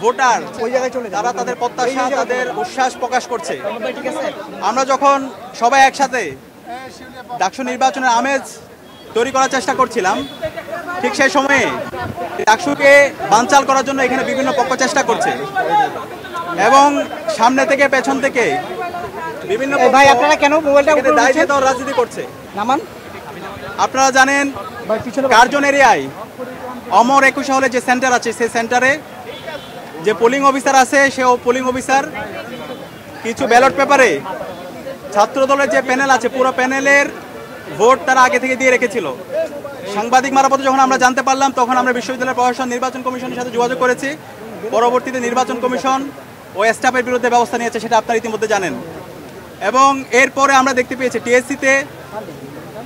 Voter তারা তাদের প্রত্যাশা তাদের উচ্ছ্বাস প্রকাশ করছে। আমরা যখন সবাই একসাথে ডাকসু নির্বাচনের আমেজ তৈরি করার চেষ্টা করছিলাম, ঠিক সেই সময়ে ডাকসুকে বানচাল করার জন্য এখানে বিভিন্ন পক্ষ চেষ্টা করছে এবং সামনে থেকে পেছন থেকে বিভিন্ন রাজনীতি করছে। আপনারা জানেন কার্জন এরিয়ায় অমর 21 হলে যে সেন্টার আছে, সেই সেন্টারে যে পোলিং অফিসার আছে, সে পোলিং অফিসার কিছু ব্যালট পেপারে ছাত্র দলের যে প্যানেল আছে পুরো প্যানেলের ভোট তারা আগে থেকে দিয়ে রেখেছিল। সাংবাদিক মারফতে যখন আমরা জানতে পারলাম, তখন আমরা বিশ্ববিদ্যালয় প্রশাসন নির্বাচন কমিশনের সাথে যোগাযোগ করেছি। পরবর্তীতে নির্বাচন কমিশন ও স্টাফের বিরুদ্ধে ব্যবস্থা নিয়েছে, সেটা আপনারা ইতিমধ্যে জানেন। এবং এরপরে আমরা দেখতে পেয়েছি টিএসসিতে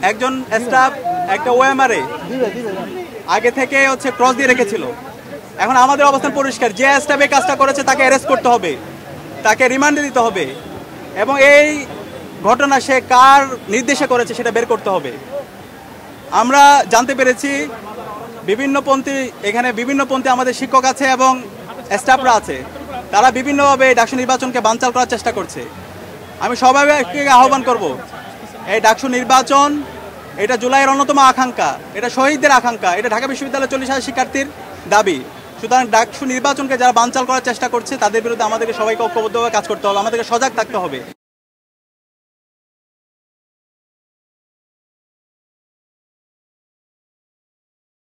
একজন স্টাফ একটা ওএমআরে আগে থেকে ক্রস দিয়ে রেখেছিল। এখন আমাদের অবস্থান পরিষ্কার, যে স্টাফ এই কাজটা করেছে তাকে অ্যারেস্ট করতে হবে, তাকে রিমান্ডে দিতে হবে এবং এই ঘটনা সে কার নির্দেশে করেছে সেটা বের করতে হবে। আমরা জানতে পেরেছি এখানে বিভিন্নপন্থী আমাদের শিক্ষক আছে এবং স্টাফরা আছে, তারা বিভিন্নভাবে ডাকসু নির্বাচনকে বানচাল করার চেষ্টা করছে। আমি সবাইকে আহ্বান করব, এই ডাকসু নির্বাচন এটা জুলাইয়ের অন্যতম আকাঙ্ক্ষা, এটা শহীদদের আকাঙ্ক্ষা, এটা ঢাকা বিশ্ববিদ্যালয়ের 40,000 শিক্ষার্থীর দাবি। সুতরাং ডাকসু নির্বাচনকে যারা বানচাল করার চেষ্টা করছে তাদের বিরুদ্ধে আমাদেরকে সবাইকে ঐক্যবদ্ধভাবে কাজ করতে হবে, আমাদেরকে সজাগ থাকতে হবে।